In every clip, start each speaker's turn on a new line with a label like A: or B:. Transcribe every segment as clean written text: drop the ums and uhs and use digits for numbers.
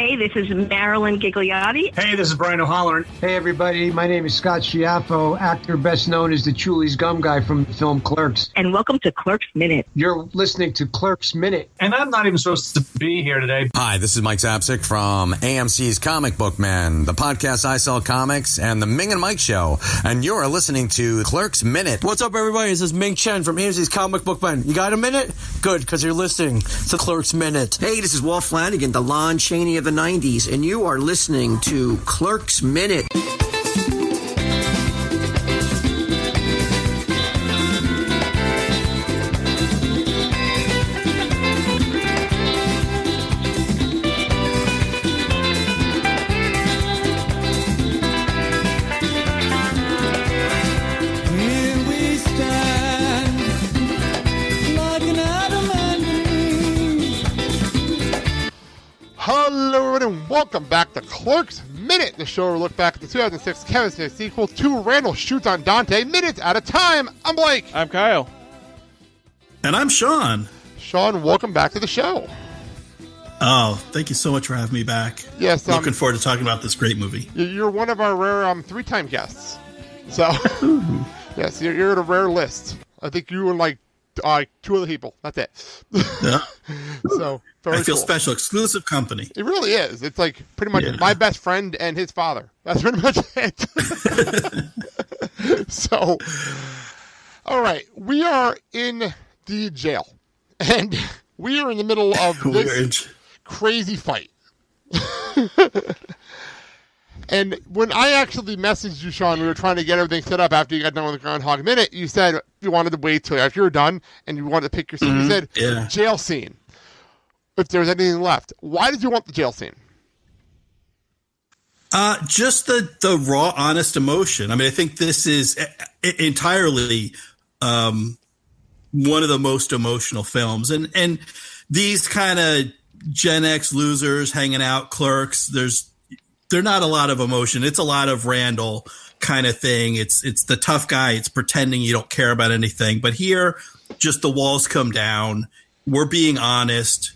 A: Hey, this is Marilyn Gigliotti.
B: Hey, this is Brian O'Halloran.
C: Hey, everybody. My name is Scott Schiaffo, actor best known as the Chulies Gum Guy from the film Clerks.
A: And welcome to Clerks Minute.
C: You're listening to Clerks Minute.
B: And I'm not even supposed to be here today.
D: Hi, this is Mike Zapsik from AMC's Comic Book Man, the podcast I Sell Comics, and the Ming and Mike Show. And you're listening to Clerks Minute.
E: What's up, everybody? This is Ming Chen from AMC's Comic Book Man. You got a minute? Good, because you're listening to Clerks Minute.
F: Hey, this is Walt Flanagan, the Lon Chaney of the 90s, and you are listening to Clerks Minute.
G: Hello and welcome back to Clerks Minute, the show where we look back at the 2006 Kevin Smith sequel to Randall Shoots on Dante, minutes at a time. I'm Blake.
H: I'm Kyle.
I: And I'm Sean.
G: Sean, welcome back to the show.
I: Oh, thank you so much for having me back.
G: Yes,
I: looking forward to talking about this great movie.
G: You're one of our rare three-time guests. So, yes, you're at a rare list. I think you and like two other people. That's it.
I: Yeah.
G: So
I: I feel
G: cool.
I: Special, exclusive company.
G: It really is. It's like pretty much my best friend and his father. That's pretty much it. So, all right, we are in the jail, and we are in the middle of this crazy fight. And when I actually messaged you, Sean, we were trying to get everything set up after you got done with the Groundhog Minute. You said you wanted to wait till after you were done, and you wanted to pick your scene. You said jail scene. If there was anything left, why did you want the jail scene?
I: Just the raw, honest emotion. I mean, I think this is entirely one of the most emotional films, and these kind of Gen X losers hanging out, clerks. They're not a lot of emotion. It's a lot of Randall kind of thing. It's the tough guy. It's pretending you don't care about anything. But here, just the walls come down. We're being honest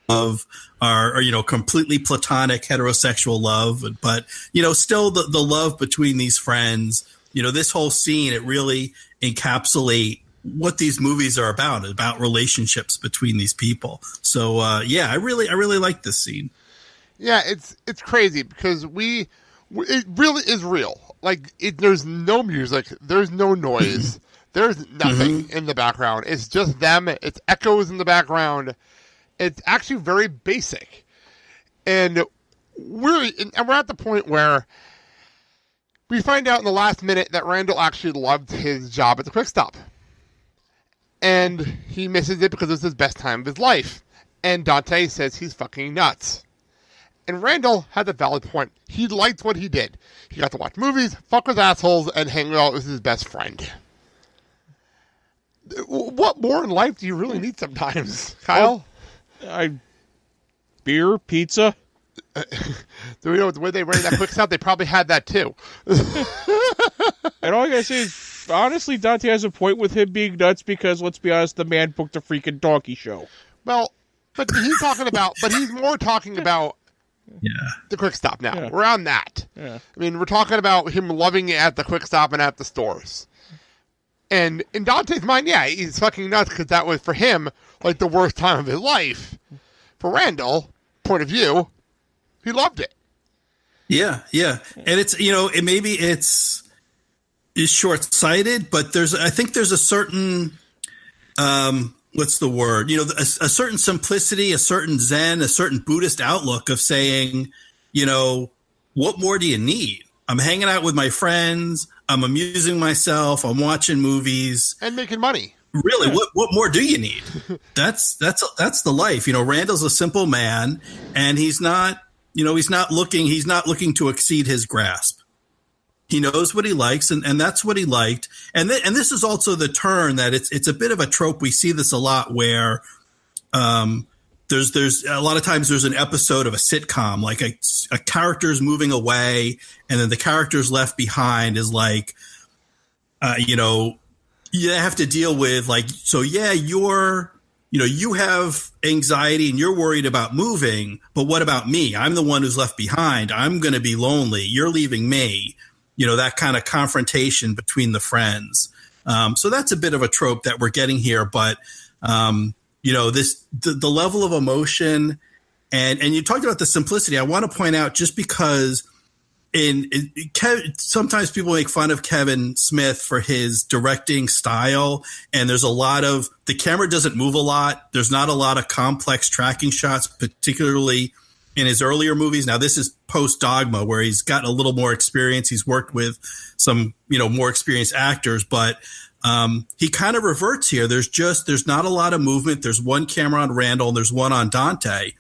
I: of our completely platonic heterosexual love, but still the love between these friends. This whole scene, it really encapsulate what these movies are about relationships between these people. So I really like this scene.
G: Yeah, it's crazy because it really is real. Like there's no music, there's no noise, there's nothing in the background. It's just them. It's echoes in the background. It's actually very basic, and we're at the point where we find out in the last minute that Randall actually loved his job at the Quick Stop, and he misses it because it's his best time of his life. And Dante says he's fucking nuts. And Randall had a valid point. He liked what he did. He got to watch movies, fuck with assholes, and hang out with his best friend. What more in life do you really need sometimes, Kyle?
H: Beer, pizza.
G: Do we know the way they ran that Quick Stop? They probably had that too.
H: And all I gotta say is, honestly, Dante has a point with him being nuts because, let's be honest, the man booked a freaking donkey show.
G: Well, but he's more talking about the Quick Stop now. Yeah. We're on that. Yeah. I mean, we're talking about him loving it at the Quick Stop and at the stores. And in Dante's mind, he's fucking nuts because that was, for him, like the worst time of his life. For Randall, point of view, he loved it. Yeah.
I: And it's, maybe it's short-sighted, but I think there's a certain, what's the word? A certain simplicity, a certain Zen, a certain Buddhist outlook of saying, what more do you need? I'm hanging out with my friends. I'm amusing myself. I'm watching movies
G: and making money.
I: Really, what more do you need? That's the life. Randall's a simple man, and he's not looking to exceed his grasp. He knows what he likes, and that's what he liked. And this is also the turn that it's a bit of a trope. We see this a lot where there's a lot of times there's an episode of a sitcom, like a character's moving away, and then the character's left behind is like, you have to deal with like, so yeah, you're you have anxiety and you're worried about moving, but what about me? I'm the one who's left behind. I'm going to be lonely. You're leaving me. That kind of confrontation between the friends. So that's a bit of a trope that we're getting here, but the level of emotion and you talked about the simplicity. I want to point out, just because sometimes people make fun of Kevin Smith for his directing style, and there's a lot of the camera doesn't move a lot. There's not a lot of complex tracking shots, particularly in his earlier movies. Now, this is post Dogma, where he's gotten a little more experience. He's worked with some, more experienced actors, but he kind of reverts here. There's not a lot of movement. There's one camera on Randall and there's one on Dante,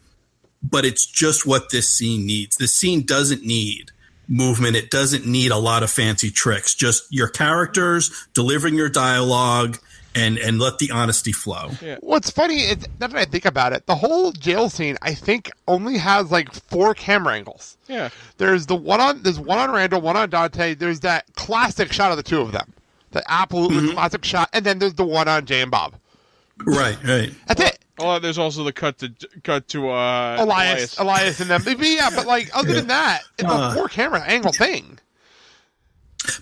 I: but it's just what this scene needs. This scene doesn't need movement. It doesn't need a lot of fancy tricks. Just your characters delivering your dialogue and let the honesty flow.
G: Yeah. What's funny is, now that I think about it, the whole jail scene, I think, only has like 4 camera angles.
H: Yeah.
G: There's one on Randall, one on Dante. There's that classic shot of the two of them. The absolutely classic shot. And then there's the one on Jay and Bob.
I: Right.
G: That's it.
H: Oh, there's also the cut to
G: Elias and them. Yeah, but like other than that, it's a 4 camera angle thing.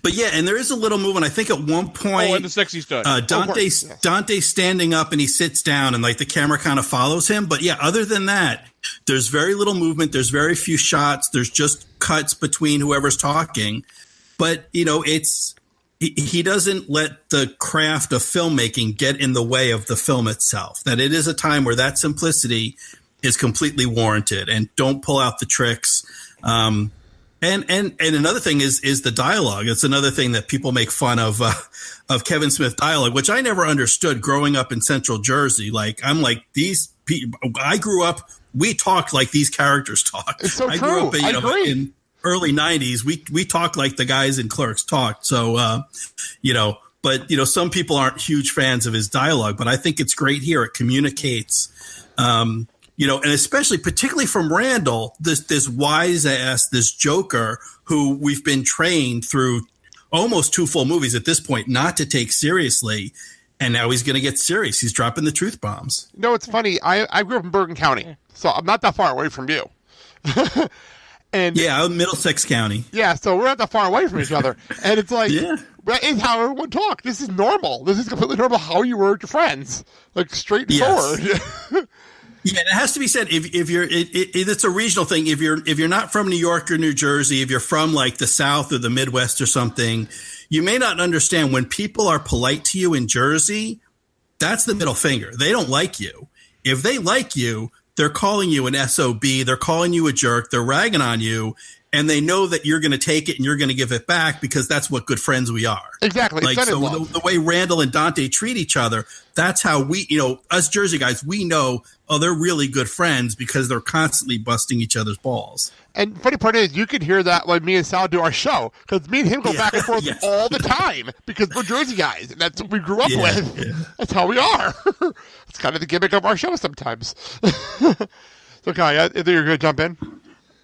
I: But yeah, and there is a little movement. I think at one point,
H: and the sexy stud.
I: Dante's standing up and he sits down, and like the camera kind of follows him. But yeah, other than that, there's very little movement. There's very few shots. There's just cuts between whoever's talking. But he doesn't let the craft of filmmaking get in the way of the film itself. That it is a time where that simplicity is completely warranted, and don't pull out the tricks. And another thing is the dialogue. It's another thing that people make fun of Kevin Smith dialogue, which I never understood growing up in Central Jersey. Like, I'm like, these people, I grew up, we talked like these characters talk.
G: It's so
I: I
G: true.
I: grew up in early 90s. We talked like the guys in Clerks talked. So, but some people aren't huge fans of his dialogue, but I think it's great here. It communicates, and especially particularly from Randall, this wise ass, this joker who we've been trained through almost 2 full movies at this point not to take seriously. And now he's going to get serious. He's dropping the truth bombs.
G: It's funny. I grew up in Bergen County, so I'm not that far away from you. And
I: I'm Middlesex County.
G: Yeah, so we're not that far away from each other. And it's like, that is how everyone talks. This is normal. This is completely normal how you were with your friends. Like, straightforward.
I: Yes. Yeah, it has to be said. If you're, it's a regional thing. If you're not from New York or New Jersey, if you're from like the South or the Midwest or something, you may not understand when people are polite to you in Jersey. That's the middle finger. They don't like you. If they like you, they're calling you an SOB. They're calling you a jerk. They're ragging on you, and they know that you're going to take it and you're going to give it back because that's what good friends we are.
G: Exactly.
I: Like, so the way Randall and Dante treat each other, that's how we, us Jersey guys, we know, they're really good friends because they're constantly busting each other's balls.
G: And funny part is, you can hear that when me and Sal do our show, because me and him go back and forth all the time because we're Jersey guys, and that's what we grew up with. Yeah. That's how we are. It's kind of the gimmick of our show sometimes. So, Kai, I think you're going to jump in?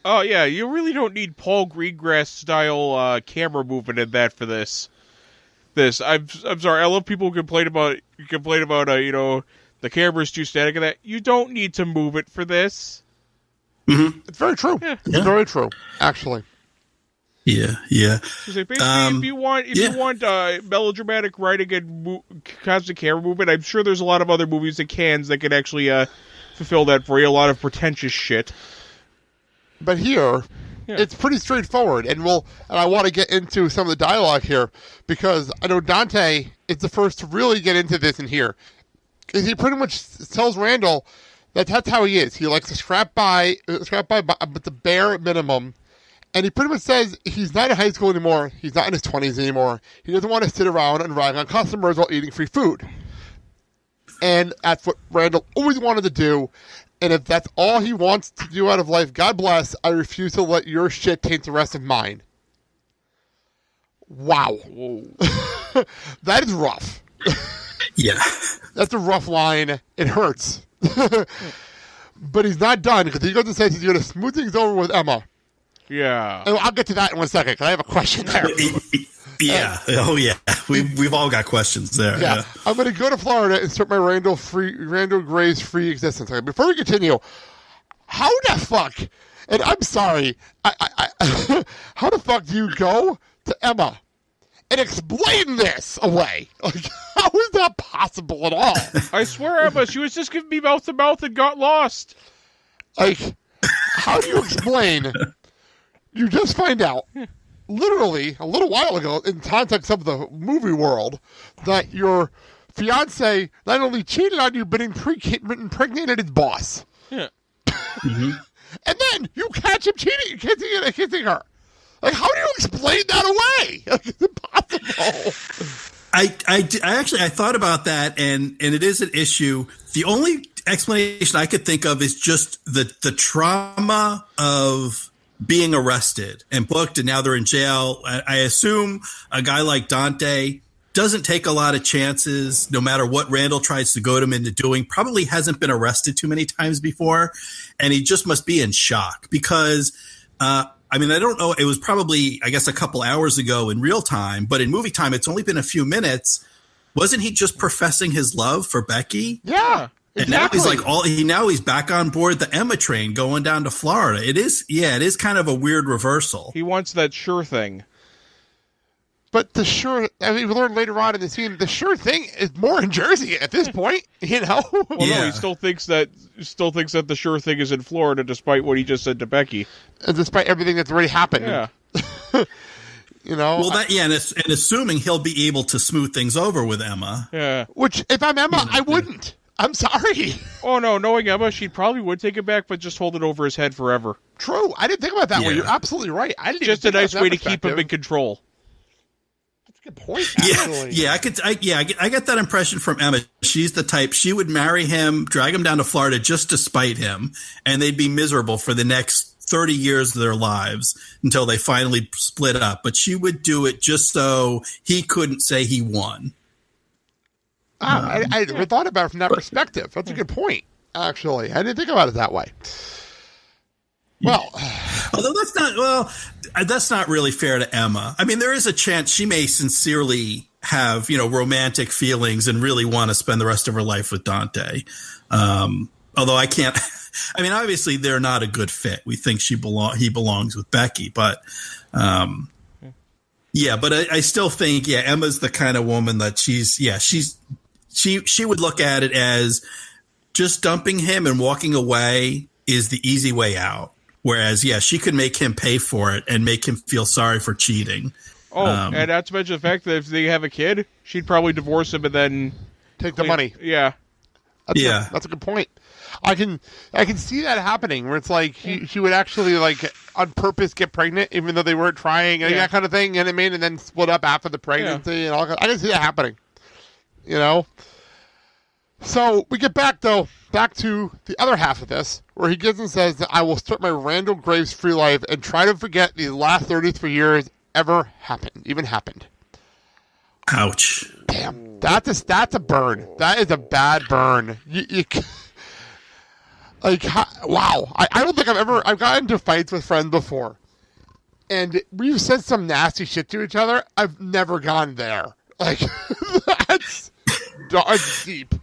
H: Oh, yeah, you really don't need Paul Greengrass-style camera movement in that for this. I'm sorry, I love people who complain about the camera's too static and that. You don't need to move it for this.
I: Mm-hmm.
G: It's very true. Yeah. It's very true, actually.
I: Yeah.
H: So basically, if you want melodramatic writing and constant camera movement, I'm sure there's a lot of other movies that can actually fulfill that for you. A lot of pretentious shit.
G: But here, it's pretty straightforward, and I want to get into some of the dialogue here because I know Dante is the first to really get into this in here. Because he pretty much tells Randall that that's how he is. He likes to scrap by with the bare minimum. And he pretty much says he's not in high school anymore. He's not in his 20s anymore. He doesn't want to sit around and rag on customers while eating free food. And that's what Randall always wanted to do. And if that's all he wants to do out of life, God bless, I refuse to let your shit taint the rest of mine. Wow. That is rough.
I: Yeah.
G: That's a rough line. It hurts. But he's not done because he goes and says he's going to smooth things over with Emma.
H: Yeah.
G: And I'll get to that in 1 second because I have a question there.
I: Yeah. Oh, yeah. We've all got questions there.
G: Yeah. I'm going to go to Florida and start my Randall Graves free existence. Okay, before we continue, how the fuck, and I'm sorry, I how the fuck do you go to Emma and explain this away? Like, how is that possible at all?
H: I swear, Emma, she was just giving me mouth to mouth and got lost.
G: Like, how do you explain? You just find out, literally, a little while ago, in context of the movie world, that your fiance not only cheated on you, but impregnated his boss.
H: Yeah.
I: Mm-hmm.
G: And then you catch him cheating, kissing her. Like, how do you explain that away? Like, it's impossible.
I: I thought about that, and it is an issue. The only explanation I could think of is just the trauma of being arrested and booked, and now they're in jail. I assume a guy like Dante doesn't take a lot of chances, no matter what Randall tries to goad him into doing. Probably hasn't been arrested too many times before, and he just must be in shock because, I don't know. It was probably, I guess, a couple hours ago in real time, but in movie time, it's only been a few minutes. Wasn't he just professing his love for Becky?
G: Yeah.
I: And
G: exactly.
I: now he's back on board the Emma train going down to Florida. It is kind of a weird reversal.
H: He wants that sure thing.
G: But we learned later on in the scene, the sure thing is more in Jersey at this point, you know?
H: Well, no, he still thinks that the sure thing is in Florida, despite what he just said to Becky.
G: And despite everything that's already happened.
H: Yeah.
G: You know?
I: Well, and assuming he'll be able to smooth things over with Emma.
H: Yeah.
G: Which, if I'm Emma, I wouldn't. I'm sorry.
H: Oh, no, knowing Emma, she probably would take it back, but just hold it over his head forever.
G: True. I didn't think about that way. You're absolutely right. I didn't
H: just
G: even
H: a
G: think
H: nice
G: about
H: way
G: that
H: to keep him in control.
G: That's a good point, actually.
I: I get that impression from Emma. She's the type, she would marry him, drag him down to Florida just to spite him, and they'd be miserable for the next 30 years of their lives until they finally split up. But she would do it just so he couldn't say he won.
G: I never thought about it from that perspective. That's a good point, actually. I didn't think about it that way. Well,
I: although that's not really fair to Emma. I mean, there is a chance she may sincerely have, romantic feelings and really want to spend the rest of her life with Dante. Although I can't, obviously they're not a good fit. We think he belongs with Becky, but, but I still think, Emma's the kind of woman that she would look at it as just dumping him and walking away is the easy way out. Whereas, she could make him pay for it and make him feel sorry for cheating.
H: Oh, and not to mention the fact that if they have a kid, she'd probably divorce him and then
G: take the money.
H: Yeah.
G: That's a good point. I can see that happening where it's like she would actually on purpose get pregnant even though they weren't trying and that kind of thing, and then split up after the pregnancy and all. I can see that happening. So we get back to the other half of this, where he gives and says that I will start my Randall Graves free life and try to forget these last 33 years even happened.
I: Ouch.
G: Damn, that's a burn. That is a bad burn. Wow. I don't think I've gotten into fights with friends before, and we've said some nasty shit to each other. I've never gone there. That's deep.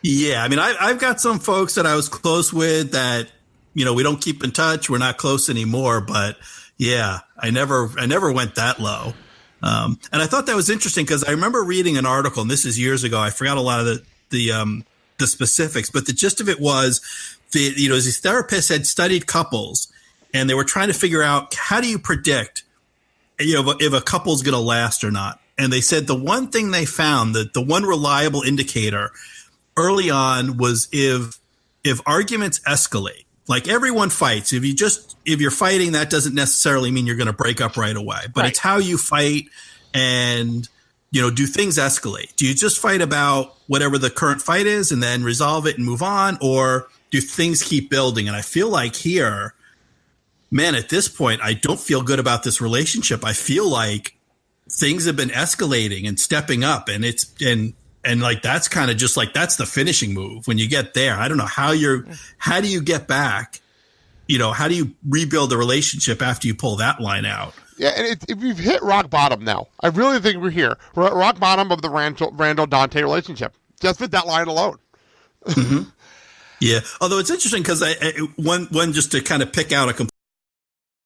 I: Yeah, I've got some folks that I was close with that, we don't keep in touch. We're not close anymore, but I never went that low. And I thought that was interesting because I remember reading an article, and this is years ago. I forgot a lot of the specifics, but the gist of it was these therapists had studied couples, and they were trying to figure out how do you predict, if a couple's going to last or not. And they said the one thing they found, that the one reliable indicator early on was if arguments escalate. Like, everyone fights. If you're fighting, that doesn't necessarily mean you're going to break up right away. But It's how you fight, and do things escalate? Do you just fight about whatever the current fight is and then resolve it and move on, or do things keep building? And I feel like here, man, at this point, I don't feel good about this relationship. I feel like things have been escalating and stepping up, and that's kind of just that's the finishing move. When you get there, I don't know how do you get back? How do you rebuild the relationship after you pull that line out?
G: Yeah, and we've hit rock bottom now. I really think we're here. We're at rock bottom of the Randal Dante relationship, just with that line alone.
I: Mm-hmm. Yeah, although it's interesting because one just to kind of pick out a